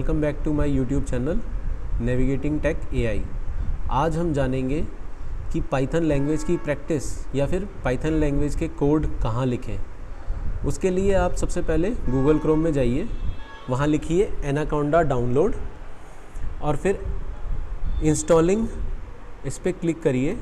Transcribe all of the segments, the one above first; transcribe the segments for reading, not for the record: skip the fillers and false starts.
Welcome back to my YouTube channel navigating tech AI. आज हम जानेंगे कि पाइथन लैंग्वेज की प्रैक्टिस या फिर पाइथन लैंग्वेज के कोड कहाँ लिखें। उसके लिए आप सबसे पहले गूगल क्रोम में जाइए, वहाँ लिखिए एनाकोंडा डाउनलोड और फिर इंस्टॉलिंग इस पर क्लिक करिए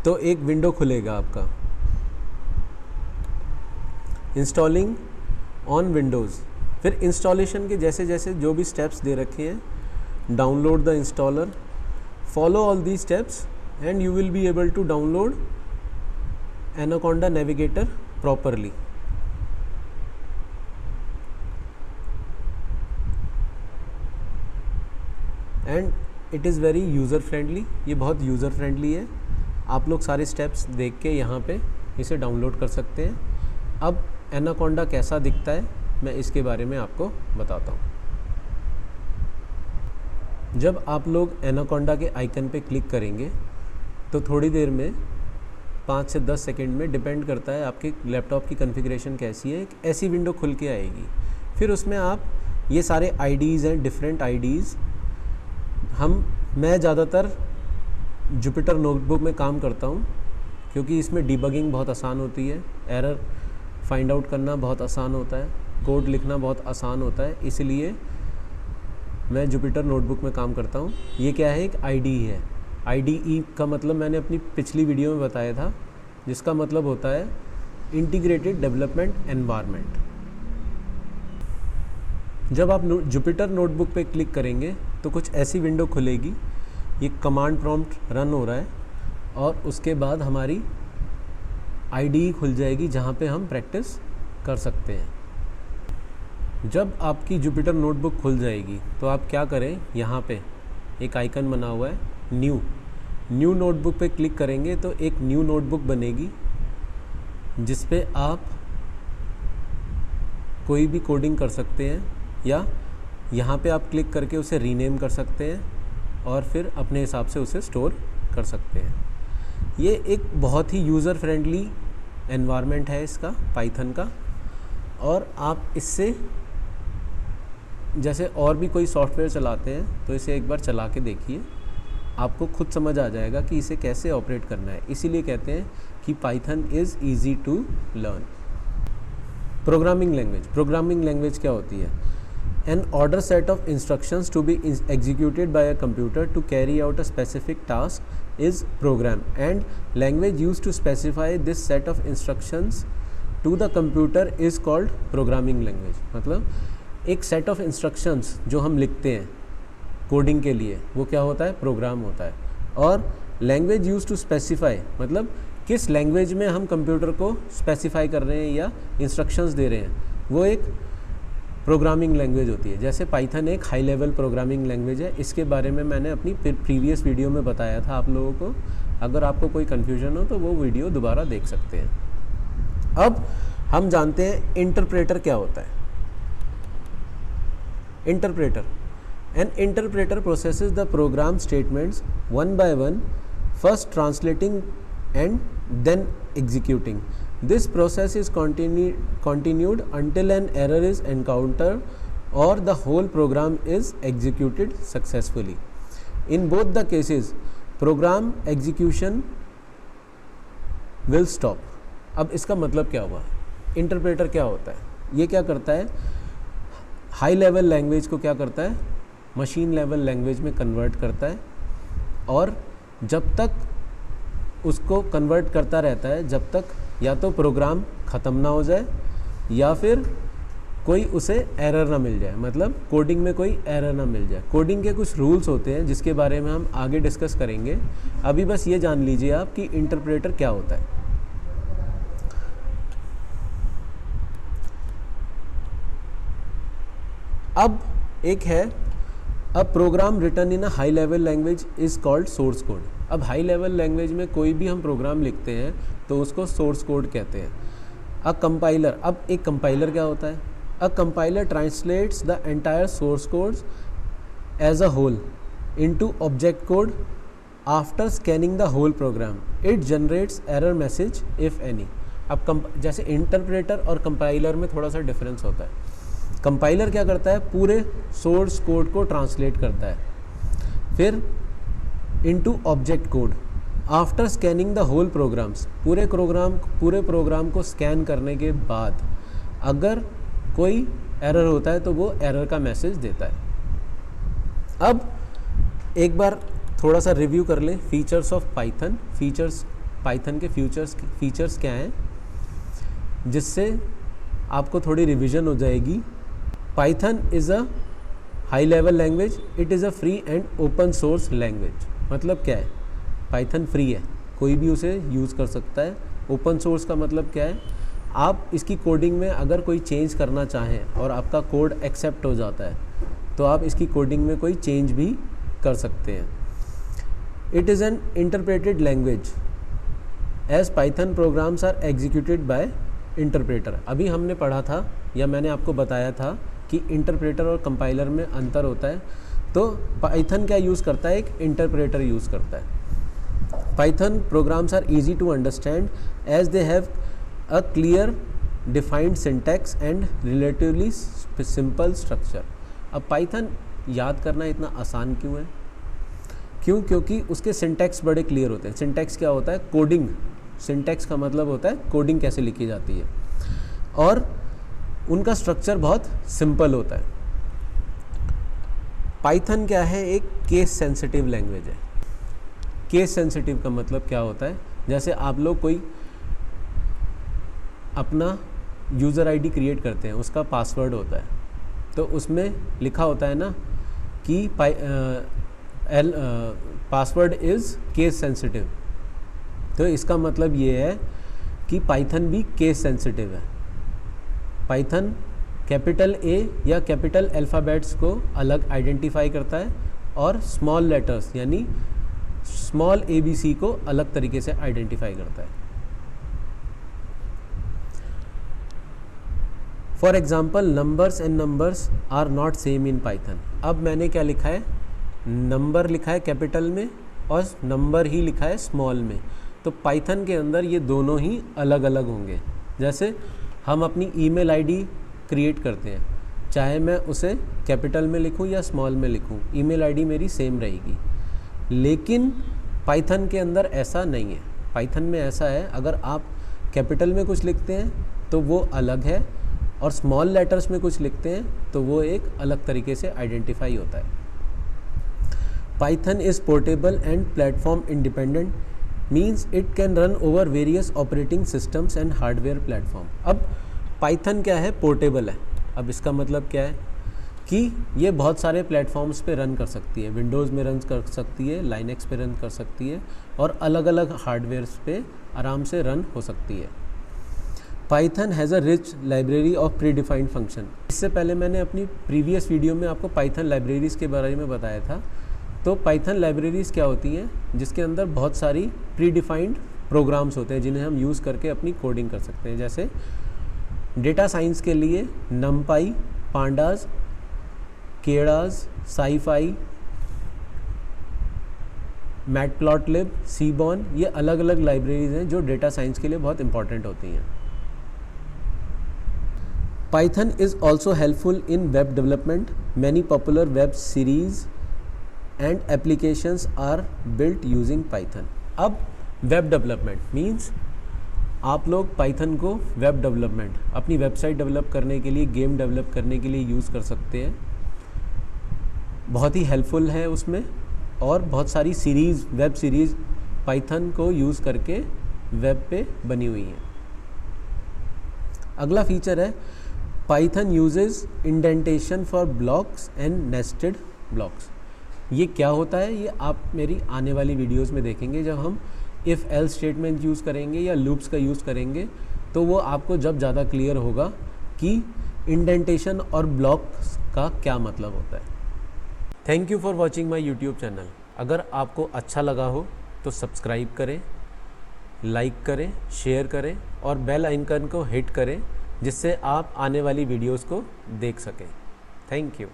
तो एक विंडो खुलेगा आपका, इंस्टॉलिंग ऑन विंडोज़। फिर इंस्टॉलेशन के जैसे जैसे जो भी स्टेप्स दे रखे हैं, download the installer, follow all the steps and you will be able to download Anaconda Navigator properly. And it is very user friendly, ये बहुत यूज़र फ्रेंडली है। आप लोग सारे स्टेप्स देख के यहाँ पे इसे डाउनलोड कर सकते हैं। अब एनाकोंडा कैसा दिखता है मैं इसके बारे में आपको बताता हूँ। जब आप लोग एनाकोंडा के आइकन पे क्लिक करेंगे तो थोड़ी देर में 5 से 10 सेकंड में, डिपेंड करता है आपके लैपटॉप की कॉन्फ़िगरेशन कैसी है, एक ऐसी विंडो खुल के आएगी। फिर उसमें आप ये सारे आईडीज़ हैं, डिफरेंट आईडीज़। मैं ज़्यादातर जुपिटर नोटबुक में काम करता हूँ क्योंकि इसमें डिबगिंग बहुत आसान होती है, एरर फाइंड आउट करना बहुत आसान होता है, कोड लिखना बहुत आसान होता है, इसलिए मैं जुपिटर नोटबुक में काम करता हूँ। ये क्या है, एक आईडीई है। आईडीई का मतलब मैंने अपनी पिछली वीडियो में बताया था, जिसका मतलब होता है इंटीग्रेटेड डेवलपमेंट एनवायरनमेंट। जब आप जुपिटर नोटबुक पे क्लिक करेंगे तो कुछ ऐसी विंडो खुलेगी। ये कमांड प्रॉम्प्ट रन हो रहा है और उसके बाद हमारी आईडीई खुल जाएगी जहाँ पे हम प्रैक्टिस कर सकते हैं। जब आपकी जुपिटर नोटबुक खुल जाएगी तो आप क्या करें, यहाँ पे एक आइकन बना हुआ है न्यू नोटबुक पे क्लिक करेंगे तो एक न्यू नोटबुक बनेगी जिस पे आप कोई भी कोडिंग कर सकते हैं या यहाँ पे आप क्लिक करके उसे रीनेम कर सकते हैं और फिर अपने हिसाब से उसे स्टोर कर सकते हैं। ये एक बहुत ही यूज़र फ्रेंडली एनवायरनमेंट है इसका, पाइथन का। और आप इससे जैसे और भी कोई सॉफ्टवेयर चलाते हैं तो इसे एक बार चला के देखिए, आपको खुद समझ आ जाएगा कि इसे कैसे ऑपरेट करना है। इसीलिए कहते हैं कि Python is easy to learn. Programming language क्या होती है? An order set of instructions to be executed by a computer to carry out a specific task is program, and language used to specify this set of instructions to the computer is called programming language। मतलब एक set of instructions जो हम लिखते हैं coding के लिए वो क्या होता है, प्रोग्राम होता है। और language used to specify मतलब किस लैंग्वेज में हम कंप्यूटर को स्पेसिफाई कर रहे हैं या इंस्ट्रक्शंस दे रहे हैं, वो एक प्रोग्रामिंग लैंग्वेज होती है। जैसे पाइथन एक हाई लेवल प्रोग्रामिंग लैंग्वेज है, इसके बारे में मैंने अपनी प्रीवियस वीडियो में बताया था आप लोगों को। अगर आपको कोई कन्फ्यूजन हो तो वो वीडियो दोबारा देख सकते हैं। अब हम जानते हैं इंटरप्रेटर क्या होता है। An interpreter processes the program statements one by one, first translating and then executing. This process is continued until an error is encountered or the whole program is executed successfully. In both the cases, program execution will stop. अब इसका मतलब क्या हुआ? Interpreter क्या होता है? ये क्या करता है, हाई लेवल लैंग्वेज को क्या करता है, मशीन लेवल लैंग्वेज में कन्वर्ट करता है और जब तक उसको कन्वर्ट करता रहता है जब तक या तो प्रोग्राम ख़त्म ना हो जाए या फिर कोई उसे एरर ना मिल जाए, मतलब कोडिंग में कोई एरर ना मिल जाए। कोडिंग के कुछ रूल्स होते हैं जिसके बारे में हम आगे डिस्कस करेंगे। अभी बस ये जान लीजिए आप कि इंटरप्रेटर क्या होता है। अब एक है, a program written in a high level language is called source code. अब हाई लेवल लैंग्वेज में कोई भी हम प्रोग्राम लिखते हैं तो उसको सोर्स कोड कहते हैं। अ कंपाइलर, अब एक कंपाइलर क्या होता है? A compiler translates the entire source code as a whole into object code after scanning the whole program. It generates error message if any. अब जैसे इंटरप्रेटर और कंपाइलर में थोड़ा सा डिफरेंस होता है। कंपाइलर क्या करता है, पूरे सोर्स कोड को ट्रांसलेट करता है। फिर into object code, after scanning the whole programs, पूरे प्रोग्राम को स्कैन करने के बाद अगर कोई एरर होता है तो वो एरर का मैसेज देता है। अब एक बार थोड़ा सा रिव्यू कर लें फीचर्स ऑफ पाइथन। पाइथन के फीचर्स क्या हैं, जिससे आपको थोड़ी रिवीजन हो जाएगी। Python is a high level language, it is a free and open source language. मतलब क्या है, पाइथन फ्री है, कोई भी उसे यूज़ कर सकता है। ओपन सोर्स का मतलब क्या है, आप इसकी कोडिंग में अगर कोई चेंज करना चाहें और आपका कोड एक्सेप्ट हो जाता है तो आप इसकी कोडिंग में कोई चेंज भी कर सकते हैं। It is an interpreted language as Python programs are executed by interpreter. अभी हमने पढ़ा था या मैंने आपको बताया था कि इंटरप्रेटर और कंपाइलर में अंतर होता है। तो पाइथन क्या यूज़ करता है, एक इंटरप्रेटर यूज़ करता है। Python programs are easy to understand as they have a clear defined syntax and relatively simple structure. अब पाइथन याद करना इतना आसान क्यों है, क्योंकि उसके सिंटैक्स बड़े क्लियर होते हैं। सिंटैक्स क्या होता है, कोडिंग। सिंटैक्स का मतलब होता है कोडिंग कैसे लिखी जाती है, और उनका स्ट्रक्चर बहुत सिंपल होता है। पाइथन क्या है, एक केस सेंसिटिव लैंग्वेज है। केस सेंसिटिव का मतलब क्या होता है, जैसे आप लोग कोई अपना यूज़र आईडी क्रिएट करते हैं, उसका पासवर्ड होता है, तो उसमें लिखा होता है ना कि पासवर्ड इज़ केस सेंसिटिव। तो इसका मतलब ये है कि पाइथन भी केस सेंसिटिव है। पाइथन कैपिटल ए या कैपिटल अल्फ़ाबेट्स को अलग आइडेंटिफाई करता है और स्मॉल लेटर्स यानी स्मॉल ABC को अलग तरीके से आइडेंटिफाई करता है। For example, numbers and numbers are not same in Python. अब मैंने क्या लिखा है, नंबर लिखा है कैपिटल में और नंबर ही लिखा है स्मॉल में। तो पाइथन के अंदर ये दोनों ही अलग अलग होंगे। जैसे हम अपनी ईमेल आईडी क्रिएट करते हैं, चाहे मैं उसे कैपिटल में लिखूं या स्मॉल में लिखूं, ईमेल आईडी मेरी सेम रहेगी। लेकिन पाइथन के अंदर ऐसा नहीं है। पाइथन में ऐसा है, अगर आप कैपिटल में कुछ लिखते हैं तो वो अलग है, और स्मॉल लेटर्स में कुछ लिखते हैं तो वो एक अलग तरीके से आइडेंटिफाई होता है। Python is portable and platform independent, means it can run over various operating systems and hardware platform. अब पाइथन क्या है, पोर्टेबल है। अब इसका मतलब क्या है कि ये बहुत सारे प्लेटफॉर्म्स पे रन कर सकती है। विंडोज़ में रन कर सकती है, लाइनेक्स पे रन कर सकती है, और अलग अलग हार्डवेयर्स पे आराम से रन हो सकती है। Python has a rich library of pre defined function. इससे पहले मैंने अपनी प्रीवियस वीडियो में आपको पाइथन लाइब्रेरीज़ के बारे में बताया था। तो पाइथन लाइब्रेरीज़ क्या होती हैं, जिसके अंदर बहुत सारी प्री डिफाइंड प्रोग्राम्स होते हैं जिन्हें हम यूज़ करके अपनी कोडिंग कर सकते हैं। जैसे डेटा साइंस के लिए नमपाई, पांडास, केडास, साईफाई, मैटप्लॉटलिब, सीबॉन, ये अलग अलग लाइब्रेरीज़ हैं जो डेटा साइंस के लिए बहुत इंपॉर्टेंट होती हैं। Python is also helpful in web development. Many popular web series and applications are built using Python. अब वेब डेवलपमेंट मीन्स आप लोग पाइथन को वेब डेवलपमेंट, अपनी वेबसाइट डेवलप करने के लिए, गेम डेवलप करने के लिए यूज़ कर सकते हैं। बहुत ही हेल्पफुल है उसमें, और बहुत सारी सीरीज़, वेब सीरीज़ पाइथन को यूज़ करके वेब पे बनी हुई हैं। अगला फीचर है Python uses indentation for blocks and nested blocks. ये क्या होता है, ये आप मेरी आने वाली वीडियोस में देखेंगे। जब हम इफ़ एल्स स्टेटमेंट यूज़ करेंगे या लूप्स का यूज़ करेंगे तो वो आपको जब ज़्यादा क्लियर होगा कि इंडेंटेशन और ब्लॉक्स का क्या मतलब होता है। Thank you for watching my YouTube channel. अगर आपको अच्छा लगा हो तो सब्सक्राइब करें, लाइक करें, शेयर करें और बेल आइकन को हिट करें, जिससे आप आने वाली वीडियोस को देख सकें। Thank you.